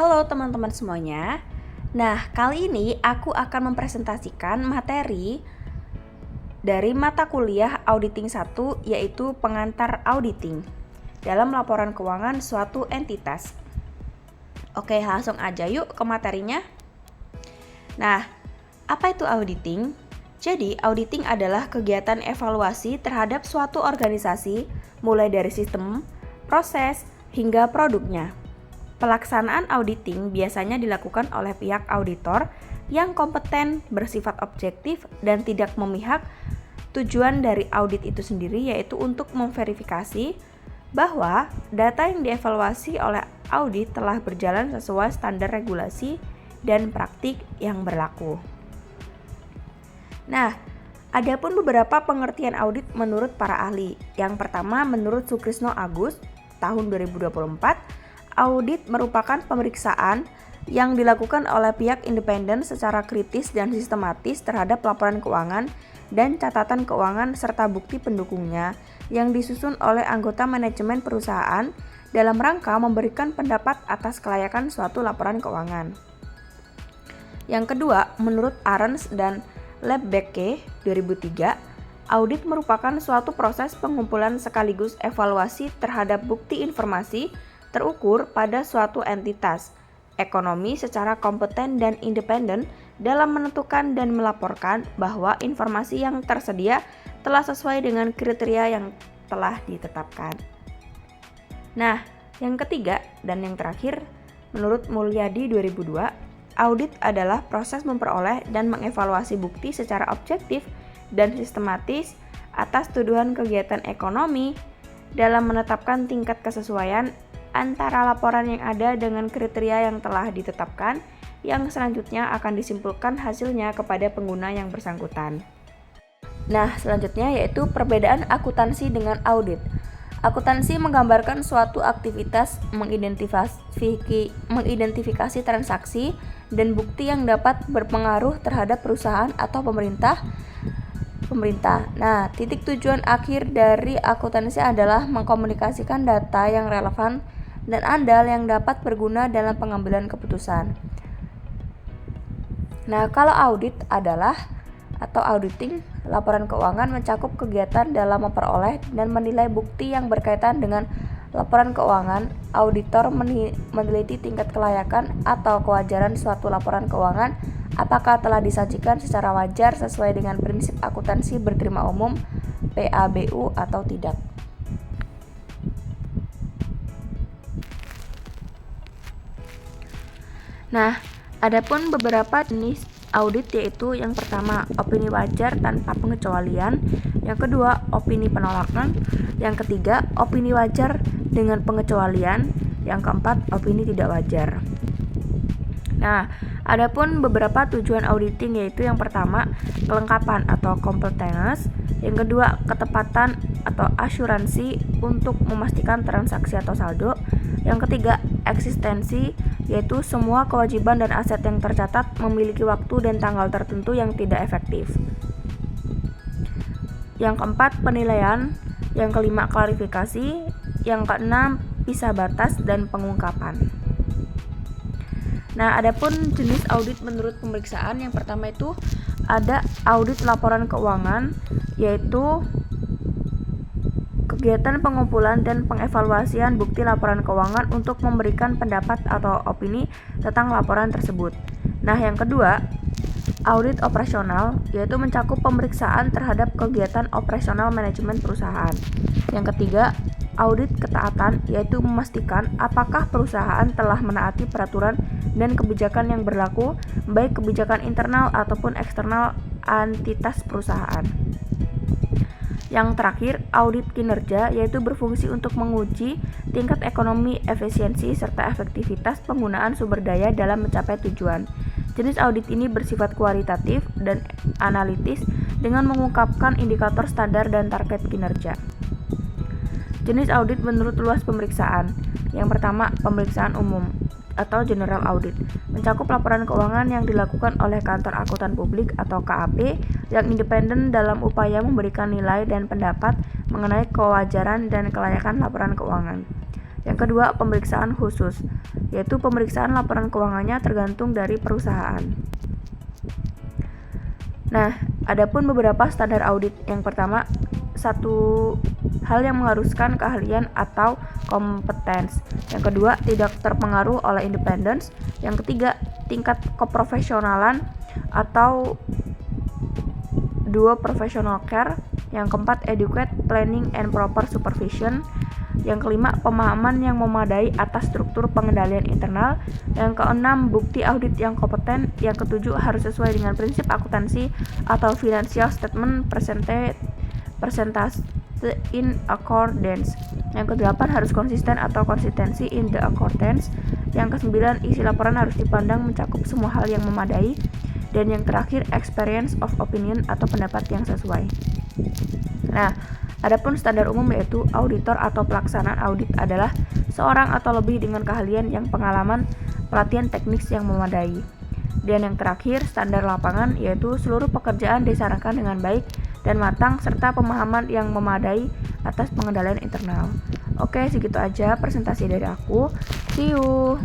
Halo teman-teman semuanya. Nah, kali ini aku akan mempresentasikan materi dari mata kuliah Auditing 1, yaitu pengantar auditing dalam laporan keuangan suatu entitas. Oke, langsung aja yuk ke materinya. Nah, apa itu auditing? Jadi, auditing adalah kegiatan evaluasi terhadap suatu organisasi, mulai dari sistem, proses, hingga produknya. Pelaksanaan auditing biasanya dilakukan oleh pihak auditor yang kompeten, bersifat objektif, dan tidak memihak. Tujuan dari audit itu sendiri yaitu untuk memverifikasi bahwa data yang dievaluasi oleh audit telah berjalan sesuai standar regulasi dan praktik yang berlaku. Nah, adapun beberapa pengertian audit menurut para ahli. Yang pertama, menurut Sukrisno Agus tahun 2024, audit merupakan pemeriksaan yang dilakukan oleh pihak independen secara kritis dan sistematis terhadap laporan keuangan dan catatan keuangan serta bukti pendukungnya yang disusun oleh anggota manajemen perusahaan dalam rangka memberikan pendapat atas kelayakan suatu laporan keuangan. Yang kedua, menurut Arens dan Lebeke 2003, audit merupakan suatu proses pengumpulan sekaligus evaluasi terhadap bukti informasi terukur pada suatu entitas ekonomi secara kompeten dan independen dalam menentukan dan melaporkan bahwa informasi yang tersedia telah sesuai dengan kriteria yang telah ditetapkan. Nah, yang ketiga dan yang terakhir, menurut Mulyadi 2002, audit adalah proses memperoleh dan mengevaluasi bukti secara objektif dan sistematis atas tuduhan kegiatan ekonomi dalam menetapkan tingkat kesesuaian antara laporan yang ada dengan kriteria yang telah ditetapkan, yang selanjutnya akan disimpulkan hasilnya kepada pengguna yang bersangkutan. Nah, selanjutnya yaitu perbedaan akuntansi dengan audit. Akuntansi menggambarkan suatu aktivitas mengidentifikasi transaksi dan bukti yang dapat berpengaruh terhadap perusahaan atau pemerintah. Nah, titik tujuan akhir dari akuntansi adalah mengkomunikasikan data yang relevan dan andal yang dapat berguna dalam pengambilan keputusan. Nah, kalau audit adalah atau auditing, laporan keuangan mencakup kegiatan dalam memperoleh dan menilai bukti yang berkaitan dengan laporan keuangan. Auditor meneliti tingkat kelayakan atau kewajaran suatu laporan keuangan, apakah telah disajikan secara wajar sesuai dengan prinsip akuntansi berterima umum PABU atau tidak. Nah, adapun beberapa jenis audit yaitu yang pertama, opini wajar tanpa pengecualian, yang kedua, opini penolakan, yang ketiga, opini wajar dengan pengecualian, yang keempat, opini tidak wajar. Nah, adapun beberapa tujuan auditing yaitu yang pertama, kelengkapan atau completeness, yang kedua, ketepatan atau asuransi untuk memastikan transaksi atau saldo, yang ketiga, eksistensi, yaitu semua kewajiban dan aset yang tercatat memiliki waktu dan tanggal tertentu yang tidak efektif. Yang keempat, penilaian, yang kelima, klarifikasi, yang keenam, pisah batas dan pengungkapan. Nah, adapun jenis audit menurut pemeriksaan, yang pertama itu ada audit laporan keuangan, yaitu kegiatan pengumpulan dan pengevaluasian bukti laporan keuangan untuk memberikan pendapat atau opini tentang laporan tersebut. Nah, yang kedua, audit operasional, yaitu mencakup pemeriksaan terhadap kegiatan operasional manajemen perusahaan. Yang ketiga, audit ketaatan, yaitu memastikan apakah perusahaan telah menaati peraturan dan kebijakan yang berlaku, baik kebijakan internal ataupun eksternal entitas perusahaan. Yang terakhir, audit kinerja, yaitu berfungsi untuk menguji tingkat ekonomi, efisiensi, serta efektivitas penggunaan sumber daya dalam mencapai tujuan. Jenis audit ini bersifat kualitatif dan analitis dengan mengungkapkan indikator standar dan target kinerja. Jenis audit menurut luas pemeriksaan. Yang pertama, pemeriksaan umum atau general audit, mencakup laporan keuangan yang dilakukan oleh kantor akuntan publik atau KAP yang independen dalam upaya memberikan nilai dan pendapat mengenai kewajaran dan kelayakan laporan keuangan. Yang kedua, pemeriksaan khusus, yaitu pemeriksaan laporan keuangannya tergantung dari perusahaan. Nah, adapun beberapa standar audit. Yang pertama, satu hal yang mengharuskan keahlian atau kompetens. Yang kedua, tidak terpengaruh oleh independence. Yang ketiga, tingkat keprofesionalan atau duo professional care. Yang keempat, adequate planning and proper supervision. Yang kelima, pemahaman yang memadai atas struktur pengendalian internal. Yang keenam, bukti audit yang kompeten. Yang ketujuh, harus sesuai dengan prinsip akuntansi atau financial statement presented in accordance. Yang kedelapan, harus konsisten atau konsistensi in the accordance. Yang kesembilan, isi laporan harus dipandang mencakup semua hal yang memadai. Dan yang terakhir, experience of opinion atau pendapat yang sesuai. Nah, adapun standar umum yaitu auditor atau pelaksanaan audit adalah seorang atau lebih dengan keahlian yang pengalaman, pelatihan teknis yang memadai. Dan yang terakhir, standar lapangan yaitu seluruh pekerjaan disarankan dengan baik dan matang serta pemahaman yang memadai atas pengendalian internal. Oke, segitu aja presentasi dari aku. See you.